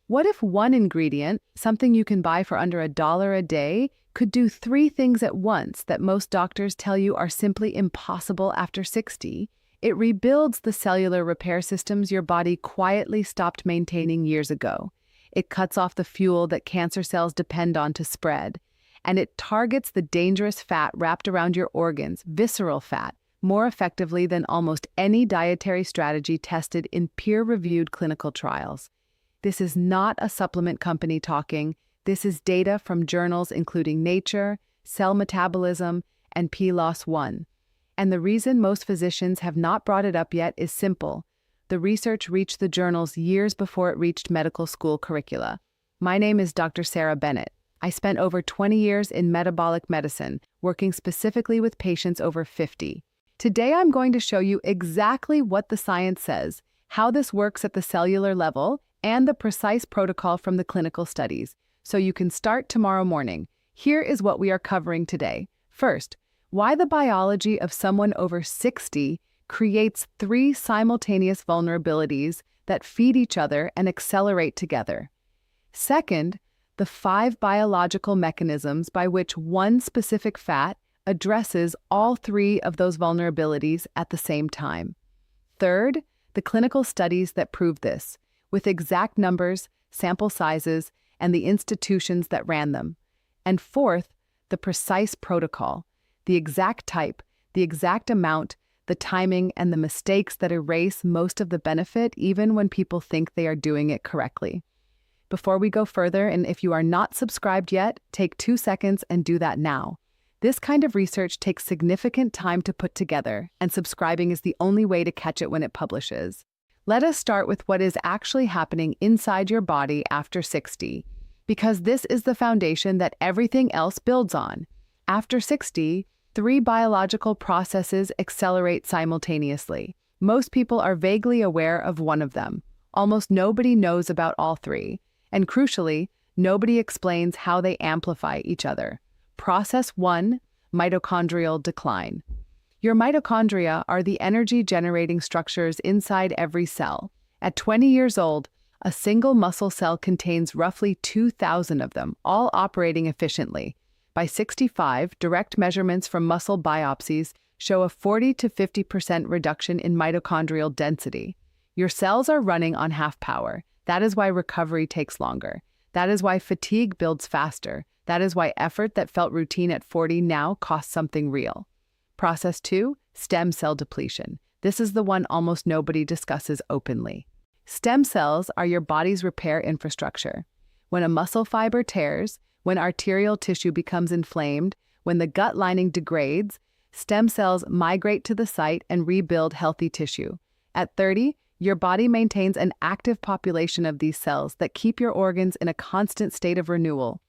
What if one ingredient, something you can buy for under $1 a day, could do three things at once that most doctors tell you are simply impossible after 60? It rebuilds the cellular repair systems your body quietly stopped maintaining years ago. It cuts off the fuel that cancer cells depend on to spread. And it targets the dangerous fat wrapped around your organs, visceral fat, more effectively than almost any dietary strategy tested in peer-reviewed clinical trials. This is not a supplement company talking. This is data from journals including Nature, Cell Metabolism, and PLOS One. And the reason most physicians have not brought it up yet is simple. The research reached the journals years before it reached medical school curricula. My name is Dr. Sarah Bennett. I spent over 20 years in metabolic medicine, working specifically with patients over 50. Today I'm going to show you exactly what the science says, how this works at the cellular level, and the precise protocol from the clinical studies, so you can start tomorrow morning. Here is what we are covering today. First, why the biology of someone over 60 creates three simultaneous vulnerabilities that feed each other and accelerate together. Second, the 5 biological mechanisms by which one specific fat addresses all 3 of those vulnerabilities at the same time. Third, the clinical studies that prove this, with exact numbers, sample sizes, and the institutions that ran them. And fourth, the precise protocol, the exact type, the exact amount, the timing, and the mistakes that erase most of the benefit even when people think they are doing it correctly. Before we go further, and if you are not subscribed yet, take 2 seconds and do that now. This kind of research takes significant time to put together, and subscribing is the only way to catch it when it publishes. Let us start with what is actually happening inside your body after 60, because this is the foundation that everything else builds on. After 60, 3 biological processes accelerate simultaneously. Most people are vaguely aware of one of them. Almost nobody knows about all 3. And crucially, nobody explains how they amplify each other. Process 1, mitochondrial decline. Your mitochondria are the energy-generating structures inside every cell. At 20 years old, a single muscle cell contains roughly 2,000 of them, all operating efficiently. By 65, direct measurements from muscle biopsies show a 40 to 50% reduction in mitochondrial density. Your cells are running on half power. That is why recovery takes longer. That is why fatigue builds faster. That is why effort that felt routine at 40 now costs something real. Process 2, stem cell depletion. This is the one almost nobody discusses openly. Stem cells are your body's repair infrastructure. When a muscle fiber tears, when arterial tissue becomes inflamed, when the gut lining degrades, stem cells migrate to the site and rebuild healthy tissue. At 30, your body maintains an active population of these cells that keep your organs in a constant state of renewal.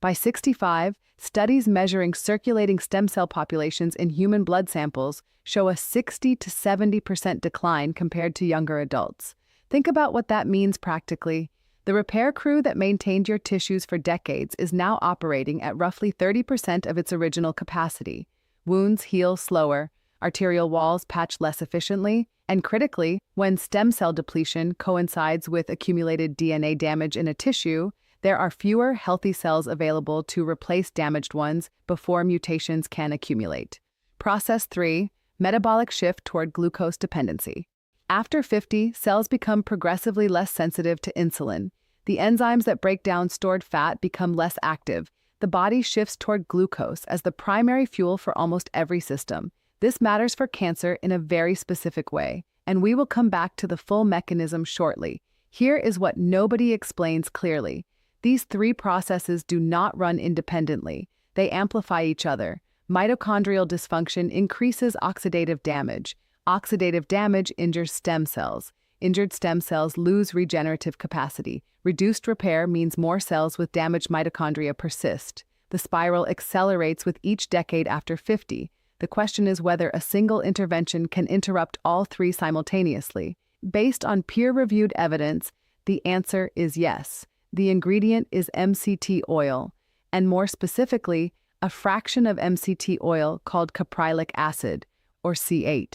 By 65, studies measuring circulating stem cell populations in human blood samples show a 60 to 70% decline compared to younger adults. Think about what that means practically. The repair crew that maintained your tissues for decades is now operating at roughly 30% of its original capacity. Wounds heal slower, arterial walls patch less efficiently, and critically, when stem cell depletion coincides with accumulated DNA damage in a tissue, there are fewer healthy cells available to replace damaged ones before mutations can accumulate. Process 3, metabolic shift toward glucose dependency. After 50, cells become progressively less sensitive to insulin. The enzymes that break down stored fat become less active. The body shifts toward glucose as the primary fuel for almost every system. This matters for cancer in a very specific way, and we will come back to the full mechanism shortly. Here is what nobody explains clearly. These 3 processes do not run independently. They amplify each other. Mitochondrial dysfunction increases oxidative damage. Oxidative damage injures stem cells. Injured stem cells lose regenerative capacity. Reduced repair means more cells with damaged mitochondria persist. The spiral accelerates with each decade after 50. The question is whether a single intervention can interrupt all 3 simultaneously. Based on peer-reviewed evidence, the answer is yes. The ingredient is MCT oil, and more specifically, a fraction of MCT oil called caprylic acid, or C8.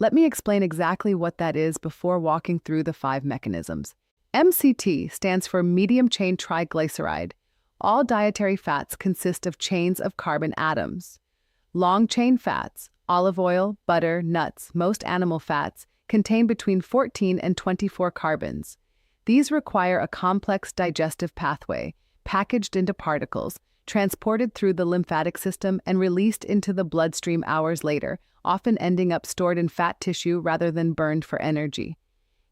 Let me explain exactly what that is before walking through the 5 mechanisms. MCT stands for medium-chain triglyceride. All dietary fats consist of chains of carbon atoms. Long-chain fats, olive oil, butter, nuts, most animal fats, contain between 14 and 24 carbons. These require a complex digestive pathway, packaged into particles, transported through the lymphatic system and released into the bloodstream hours later, often ending up stored in fat tissue rather than burned for energy.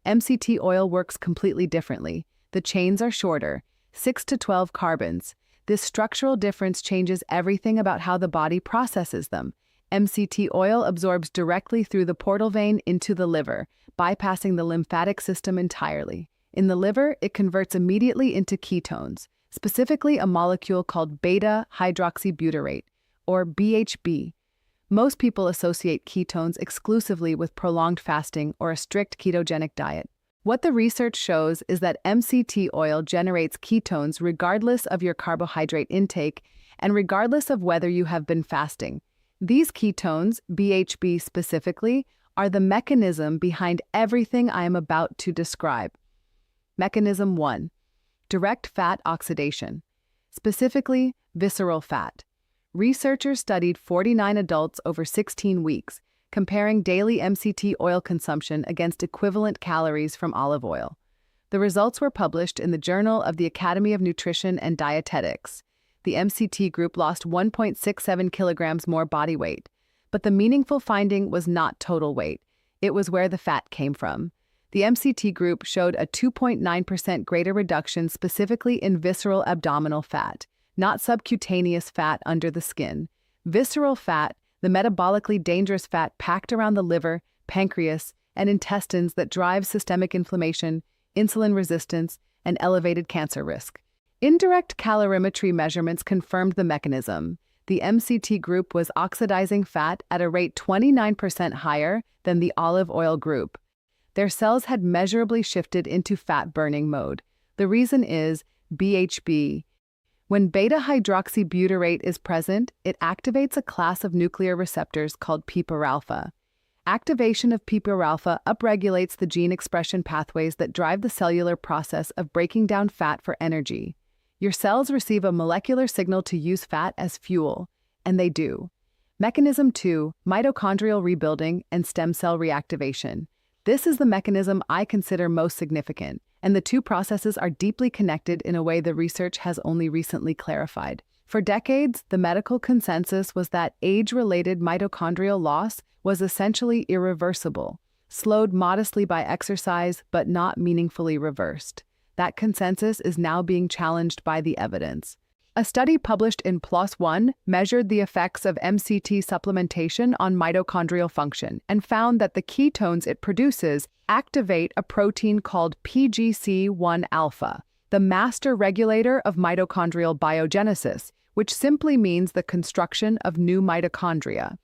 MCT oil works completely differently. The chains are shorter, 6 to 12 carbons. This structural difference changes everything about how the body processes them. MCT oil absorbs directly through the portal vein into the liver, bypassing the lymphatic system entirely. In the liver, it converts immediately into ketones, specifically a molecule called beta-hydroxybutyrate, or BHB. Most people associate ketones exclusively with prolonged fasting or a strict ketogenic diet. What the research shows is that MCT oil generates ketones regardless of your carbohydrate intake and regardless of whether you have been fasting. These ketones, BHB specifically, are the mechanism behind everything I am about to describe. Mechanism 1. Direct fat oxidation, specifically visceral fat. Researchers studied 49 adults over 16 weeks, comparing daily MCT oil consumption against equivalent calories from olive oil. The results were published in the Journal of the Academy of Nutrition and Dietetics. The MCT group lost 1.67 kilograms more body weight, but the meaningful finding was not total weight. It was where the fat came from. The MCT group showed a 2.9% greater reduction specifically in visceral abdominal fat, not subcutaneous fat under the skin. Visceral fat, the metabolically dangerous fat packed around the liver, pancreas, and intestines that drives systemic inflammation, insulin resistance, and elevated cancer risk. Indirect calorimetry measurements confirmed the mechanism. The MCT group was oxidizing fat at a rate 29% higher than the olive oil group. Their cells had measurably shifted into fat-burning mode. The reason is BHB. When beta-hydroxybutyrate is present, it activates a class of nuclear receptors called PPAR-alpha. Activation of PPAR-alpha upregulates the gene expression pathways that drive the cellular process of breaking down fat for energy. Your cells receive a molecular signal to use fat as fuel, and they do. Mechanism 2, mitochondrial rebuilding and stem cell reactivation. This is the mechanism I consider most significant, and the two processes are deeply connected in a way the research has only recently clarified. For decades, the medical consensus was that age-related mitochondrial loss was essentially irreversible, slowed modestly by exercise but not meaningfully reversed. That consensus is now being challenged by the evidence. A study published in PLOS ONE measured the effects of MCT supplementation on mitochondrial function and found that the ketones it produces activate a protein called PGC1-alpha, the master regulator of mitochondrial biogenesis, which simply means the construction of new mitochondria.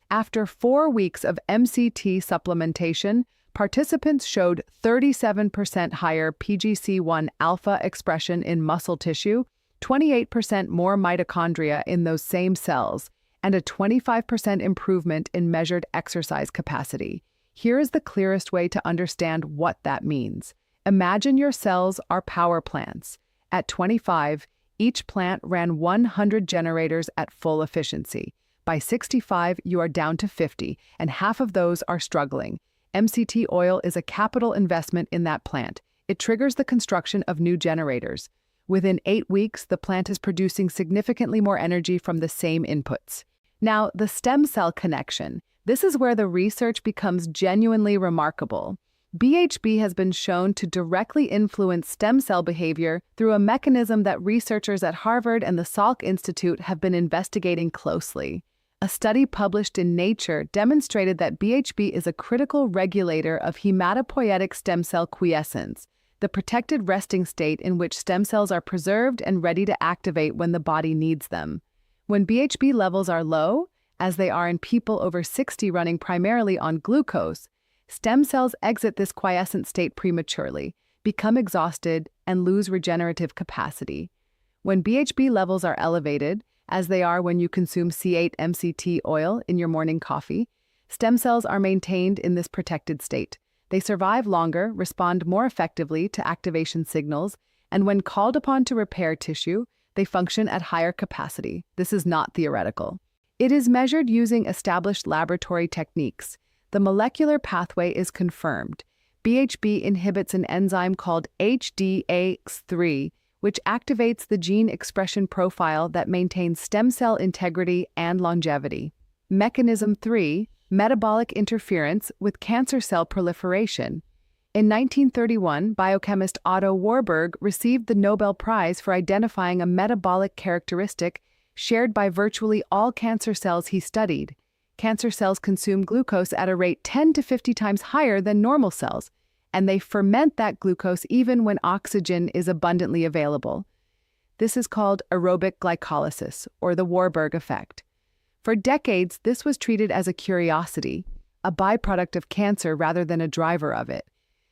After 4 weeks of MCT supplementation, participants showed 37% higher PGC1-alpha expression in muscle tissue, 28% more mitochondria in those same cells, and a 25% improvement in measured exercise capacity. Here is the clearest way to understand what that means. Imagine your cells are power plants. At 25, each plant ran 100 generators at full efficiency. By 65, you are down to 50, and half of those are struggling. MCT oil is a capital investment in that plant. It triggers the construction of new generators. Within 8 weeks, the plant is producing significantly more energy from the same inputs. Now, the stem cell connection. This is where the research becomes genuinely remarkable. BHB has been shown to directly influence stem cell behavior through a mechanism that researchers at Harvard and the Salk Institute have been investigating closely. A study published in Nature demonstrated that BHB is a critical regulator of hematopoietic stem cell quiescence, the protected resting state in which stem cells are preserved and ready to activate when the body needs them. When BHB levels are low, as they are in people over 60 running primarily on glucose, stem cells exit this quiescent state prematurely, become exhausted, and lose regenerative capacity. When BHB levels are elevated, as they are when you consume C8-MCT oil in your morning coffee, stem cells are maintained in this protected state. They survive longer, respond more effectively to activation signals, and when called upon to repair tissue, they function at higher capacity. This is not theoretical. It is measured using established laboratory techniques. The molecular pathway is confirmed. BHB inhibits an enzyme called HDAX3, which activates the gene expression profile that maintains stem cell integrity and longevity. Mechanism 3, metabolic interference with cancer cell proliferation. In 1931, biochemist Otto Warburg received the Nobel Prize for identifying a metabolic characteristic shared by virtually all cancer cells he studied. Cancer cells consume glucose at a rate 10 to 50 times higher than normal cells, and they ferment that glucose even when oxygen is abundantly available. This is called aerobic glycolysis, or the Warburg effect. For decades, this was treated as a curiosity, a byproduct of cancer rather than a driver of it.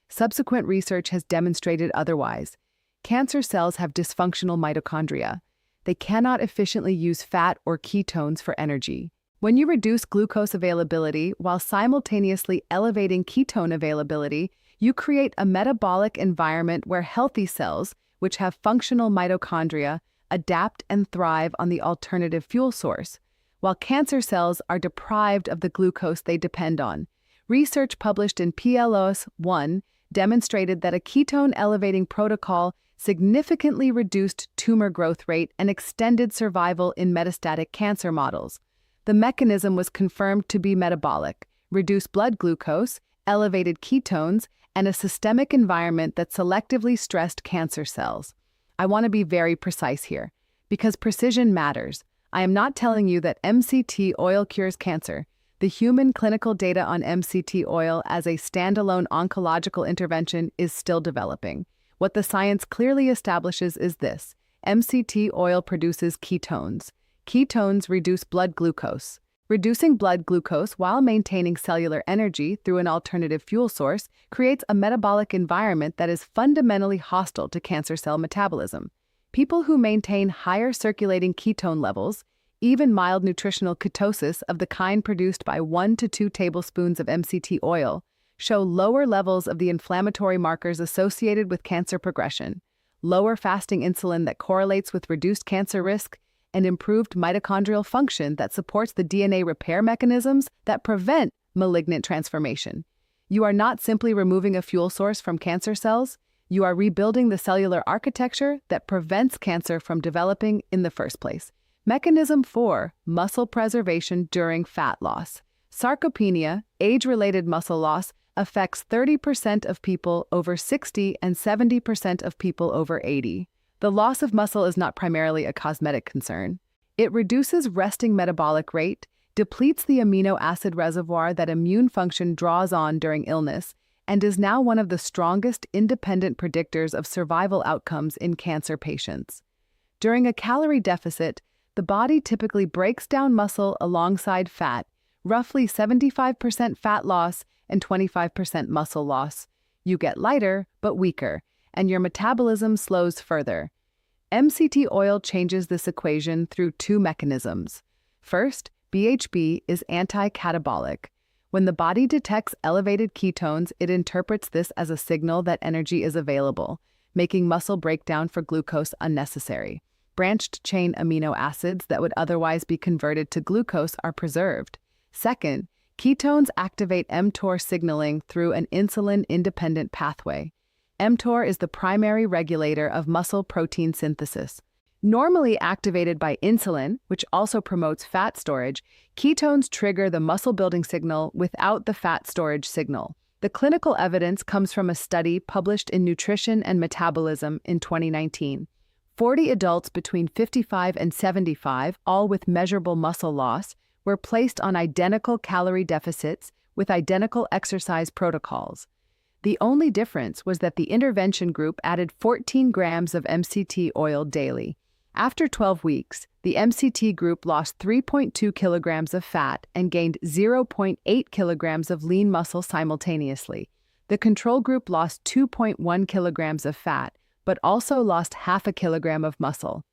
Subsequent research has demonstrated otherwise. Cancer cells have dysfunctional mitochondria. They cannot efficiently use fat or ketones for energy. When you reduce glucose availability while simultaneously elevating ketone availability, you create a metabolic environment where healthy cells, which have functional mitochondria, adapt and thrive on the alternative fuel source, while cancer cells are deprived of the glucose they depend on. Research published in PLOS 1 demonstrated that a ketone-elevating protocol significantly reduced tumor growth rate and extended survival in metastatic cancer models. The mechanism was confirmed to be metabolic: reduced blood glucose, elevated ketones, and a systemic environment that selectively stressed cancer cells. I want to be very precise here, because precision matters. I am not telling you that MCT oil cures cancer. The human clinical data on MCT oil as a standalone oncological intervention is still developing. What the science clearly establishes is this: MCT oil produces ketones. Ketones reduce blood glucose. Reducing blood glucose while maintaining cellular energy through an alternative fuel source creates a metabolic environment that is fundamentally hostile to cancer cell metabolism. People who maintain higher circulating ketone levels, even mild nutritional ketosis of the kind produced by 1 to 2 tablespoons of MCT oil, show lower levels of the inflammatory markers associated with cancer progression, lower fasting insulin that correlates with reduced cancer risk, and improved mitochondrial function that supports the DNA repair mechanisms that prevent malignant transformation. You are not simply removing a fuel source from cancer cells, you are rebuilding the cellular architecture that prevents cancer from developing in the first place. Mechanism 4, muscle preservation during fat loss. Sarcopenia, age-related muscle loss, affects 30% of people over 60 and 70% of people over 80. The loss of muscle is not primarily a cosmetic concern. It reduces resting metabolic rate, depletes the amino acid reservoir that immune function draws on during illness, and is now one of the strongest independent predictors of survival outcomes in cancer patients. During a calorie deficit, the body typically breaks down muscle alongside fat, roughly 75% fat loss and 25% muscle loss. You get lighter, but weaker, and your metabolism slows further. MCT oil changes this equation through 2 mechanisms. First, BHB is anti-catabolic. When the body detects elevated ketones, it interprets this as a signal that energy is available, making muscle breakdown for glucose unnecessary. Branched-chain amino acids that would otherwise be converted to glucose are preserved. Second, ketones activate mTOR signaling through an insulin-independent pathway. mTOR is the primary regulator of muscle protein synthesis. Normally activated by insulin, which also promotes fat storage, ketones trigger the muscle-building signal without the fat storage signal. The clinical evidence comes from a study published in Nutrition and Metabolism in 2019. 40 adults between 55 and 75, all with measurable muscle loss, were placed on identical calorie deficits with identical exercise protocols. The only difference was that the intervention group added 14 grams of MCT oil daily. After 12 weeks, the MCT group lost 3.2 kilograms of fat and gained 0.8 kilograms of lean muscle simultaneously. The control group lost 2.1 kilograms of fat, but also lost half a kilogram of muscle.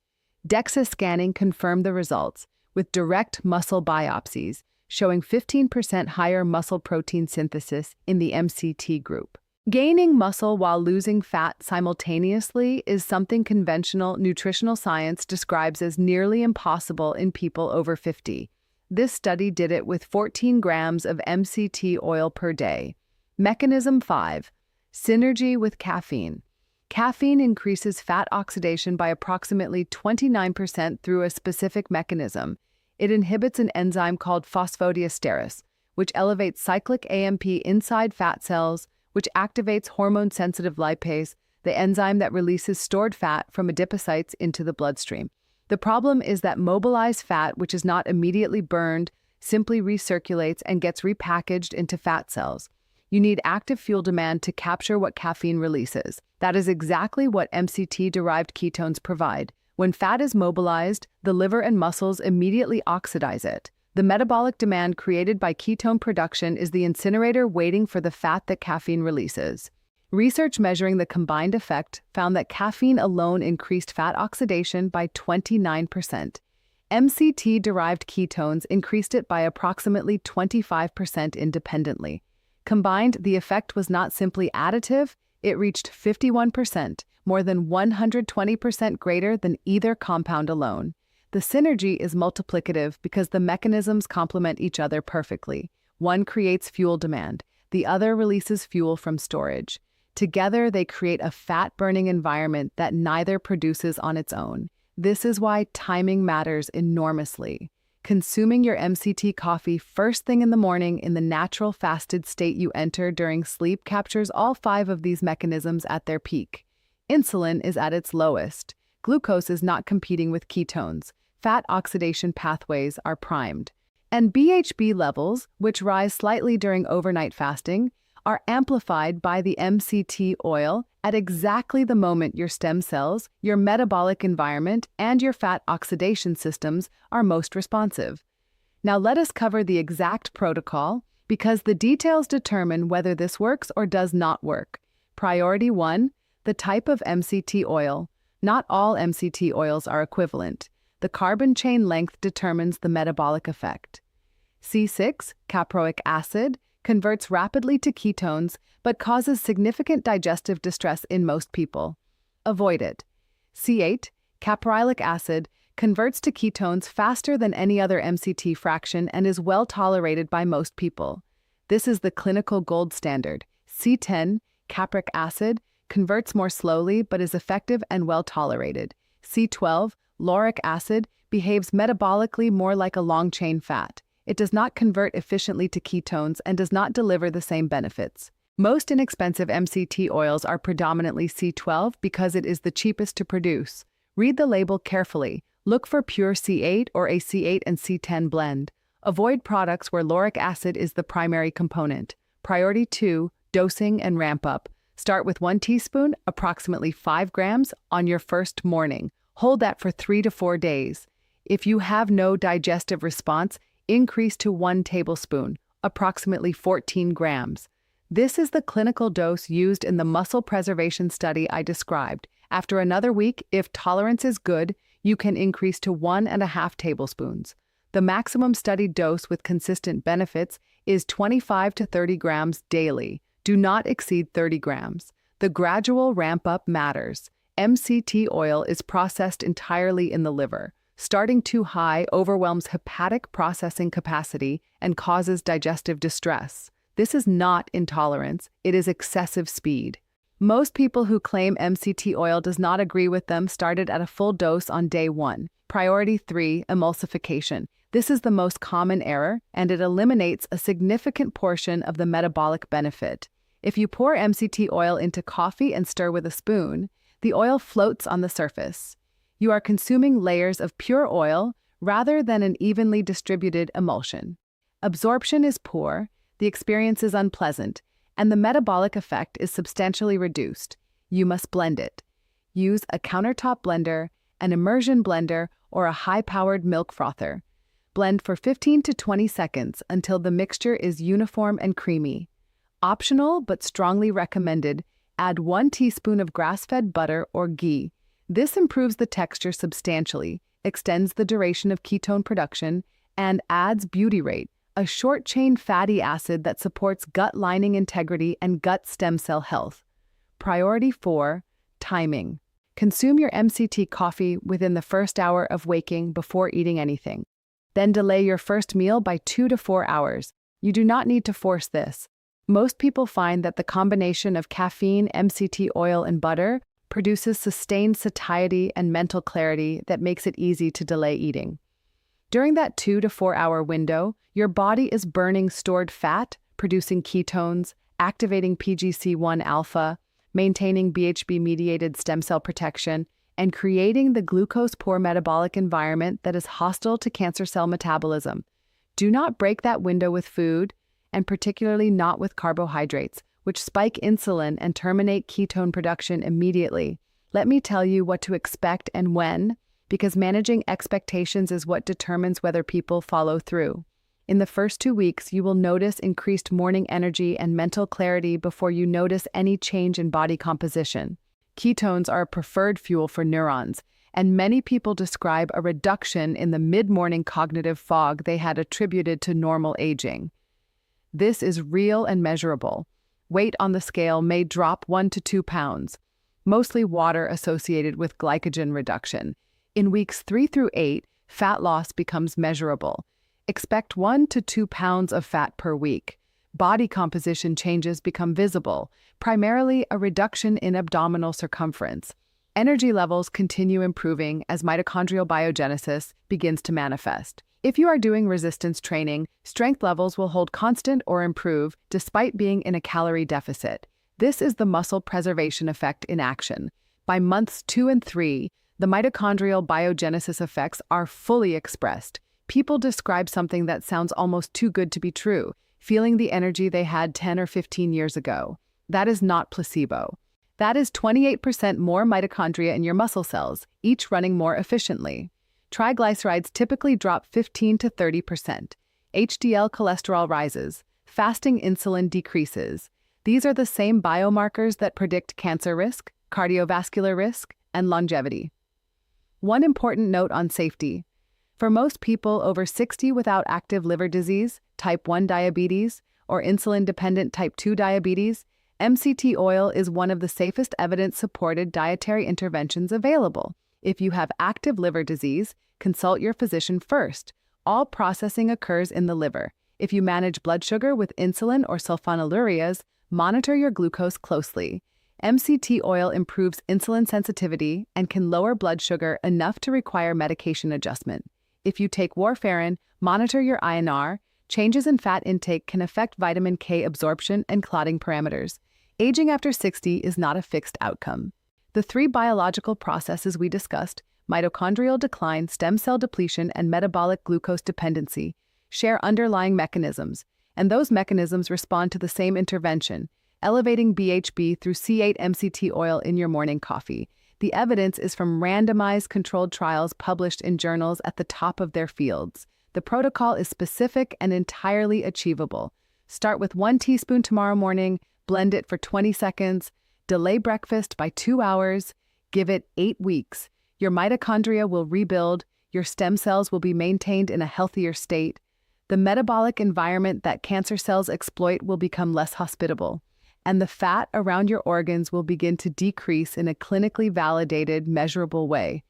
DEXA scanning confirmed the results, with direct muscle biopsies, showing 15% higher muscle protein synthesis in the MCT group. Gaining muscle while losing fat simultaneously is something conventional nutritional science describes as nearly impossible in people over 50. This study did it with 14 grams of MCT oil per day. Mechanism 5. Synergy with caffeine. Caffeine increases fat oxidation by approximately 29% through a specific mechanism. It inhibits an enzyme called phosphodiesterase, which elevates cyclic AMP inside fat cells, which activates hormone-sensitive lipase, the enzyme that releases stored fat from adipocytes into the bloodstream. The problem is that mobilized fat, which is not immediately burned, simply recirculates and gets repackaged into fat cells. You need active fuel demand to capture what caffeine releases. That is exactly what MCT-derived ketones provide. When fat is mobilized, the liver and muscles immediately oxidize it. The metabolic demand created by ketone production is the incinerator waiting for the fat that caffeine releases. Research measuring the combined effect found that caffeine alone increased fat oxidation by 29%. MCT-derived ketones increased it by approximately 25% independently. Combined, the effect was not simply additive, it reached 51%, more than 120% greater than either compound alone. The synergy is multiplicative because the mechanisms complement each other perfectly. One creates fuel demand, the other releases fuel from storage. Together, they create a fat-burning environment that neither produces on its own. This is why timing matters enormously. Consuming your MCT coffee first thing in the morning in the natural fasted state you enter during sleep captures all 5 of these mechanisms at their peak. Insulin is at its lowest. Glucose is not competing with ketones. Fat oxidation pathways are primed. And BHB levels, which rise slightly during overnight fasting, are amplified by the MCT oil at exactly the moment your stem cells, your metabolic environment, and your fat oxidation systems are most responsive. Now let us cover the exact protocol, because the details determine whether this works or does not work. Priority 1, the type of MCT oil. Not all MCT oils are equivalent. The carbon chain length determines the metabolic effect. C6, caproic acid, converts rapidly to ketones but causes significant digestive distress in most people. Avoid it. C8, caprylic acid, converts to ketones faster than any other MCT fraction and is well tolerated by most people. This is the clinical gold standard. C10, capric acid, converts more slowly but is effective and well tolerated. C12, lauric acid, behaves metabolically more like a long-chain fat. It does not convert efficiently to ketones and does not deliver the same benefits. Most inexpensive MCT oils are predominantly C12 because it is the cheapest to produce. Read the label carefully. Look for pure C8 or a C8 and C10 blend. Avoid products where lauric acid is the primary component. Priority 2, dosing and ramp up. Start with 1 teaspoon, approximately 5 grams, on your first morning. Hold that for 3 to 4 days. If you have no digestive response, increase to 1 tablespoon, approximately 14 grams. This is the clinical dose used in the muscle preservation study I described. After another week, if tolerance is good, you can increase to 1.5 tablespoons. The maximum studied dose with consistent benefits is 25 to 30 grams daily. Do not exceed 30 grams. The gradual ramp-up matters. MCT oil is processed entirely in the liver. Starting too high overwhelms hepatic processing capacity and causes digestive distress. This is not intolerance, it is excessive speed. Most people who claim MCT oil does not agree with them started at a full dose on day 1. Priority 3, emulsification. This is the most common error, and it eliminates a significant portion of the metabolic benefit. If you pour MCT oil into coffee and stir with a spoon, the oil floats on the surface. You are consuming layers of pure oil rather than an evenly distributed emulsion. Absorption is poor, the experience is unpleasant, and the metabolic effect is substantially reduced. You must blend it. Use a countertop blender, an immersion blender, or a high-powered milk frother. Blend for 15 to 20 seconds until the mixture is uniform and creamy. Optional but strongly recommended, add 1 teaspoon of grass-fed butter or ghee. This improves the texture substantially, extends the duration of ketone production, and adds beauty rate, a short-chain fatty acid that supports gut lining integrity and gut stem cell health. Priority 4, timing. Consume your MCT coffee within the first hour of waking before eating anything. Then delay your first meal by 2 to 4 hours. You do not need to force this. Most people find that the combination of caffeine, MCT oil, and butter produces sustained satiety and mental clarity that makes it easy to delay eating. During that 2 to 4 hour window, your body is burning stored fat, producing ketones, activating PGC1 alpha, maintaining BHB-mediated stem cell protection, and creating the glucose-poor metabolic environment that is hostile to cancer cell metabolism. Do not break that window with food, and particularly not with carbohydrates, which spike insulin and terminate ketone production immediately. Let me tell you what to expect and when, because managing expectations is what determines whether people follow through. In the first 2 weeks, you will notice increased morning energy and mental clarity before you notice any change in body composition. Ketones are a preferred fuel for neurons, and many people describe a reduction in the mid-morning cognitive fog they had attributed to normal aging. This is real and measurable. Weight on the scale may drop 1 to 2 pounds, mostly water associated with glycogen reduction. In weeks 3 through 8, fat loss becomes measurable. Expect 1 to 2 pounds of fat per week. Body composition changes become visible, primarily a reduction in abdominal circumference. Energy levels continue improving as mitochondrial biogenesis begins to manifest. If you are doing resistance training, strength levels will hold constant or improve despite being in a calorie deficit. This is the muscle preservation effect in action. By months 2 and 3, the mitochondrial biogenesis effects are fully expressed. People describe something that sounds almost too good to be true, feeling the energy they had 10 or 15 years ago. That is not placebo. That is 28% more mitochondria in your muscle cells, each running more efficiently. Triglycerides typically drop 15 to 30%. HDL cholesterol rises. Fasting insulin decreases. These are the same biomarkers that predict cancer risk, cardiovascular risk, and longevity. One important note on safety. For most people over 60 without active liver disease, type 1 diabetes, or insulin-dependent type 2 diabetes, MCT oil is one of the safest evidence-supported dietary interventions available. If you have active liver disease, consult your physician first. All processing occurs in the liver. If you manage blood sugar with insulin or sulfonylurias, monitor your glucose closely. MCT oil improves insulin sensitivity and can lower blood sugar enough to require medication adjustment. If you take warfarin, monitor your INR. Changes in fat intake can affect vitamin K absorption and clotting parameters. Aging after 60 is not a fixed outcome. The 3 biological processes we discussed, mitochondrial decline, stem cell depletion, and metabolic glucose dependency, share underlying mechanisms, and those mechanisms respond to the same intervention, elevating BHB through C8 MCT oil in your morning coffee. The evidence is from randomized controlled trials published in journals at the top of their fields. The protocol is specific and entirely achievable. Start with 1 teaspoon tomorrow morning, blend it for 20 seconds, delay breakfast by 2 hours, give it 8 weeks. Your mitochondria will rebuild, your stem cells will be maintained in a healthier state. The metabolic environment that cancer cells exploit will become less hospitable, and the fat around your organs will begin to decrease in a clinically validated, measurable way.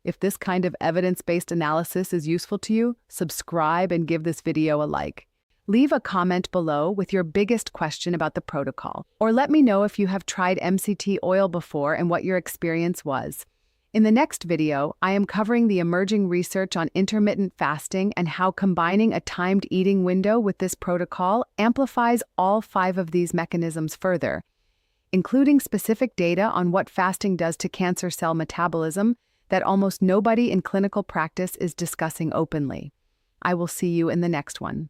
If this kind of evidence-based analysis is useful to you, subscribe and give this video a like. Leave a comment below with your biggest question about the protocol, or let me know if you have tried MCT oil before and what your experience was. In the next video, I am covering the emerging research on intermittent fasting and how combining a timed eating window with this protocol amplifies all 5 of these mechanisms further, including specific data on what fasting does to cancer cell metabolism that almost nobody in clinical practice is discussing openly. I will see you in the next one.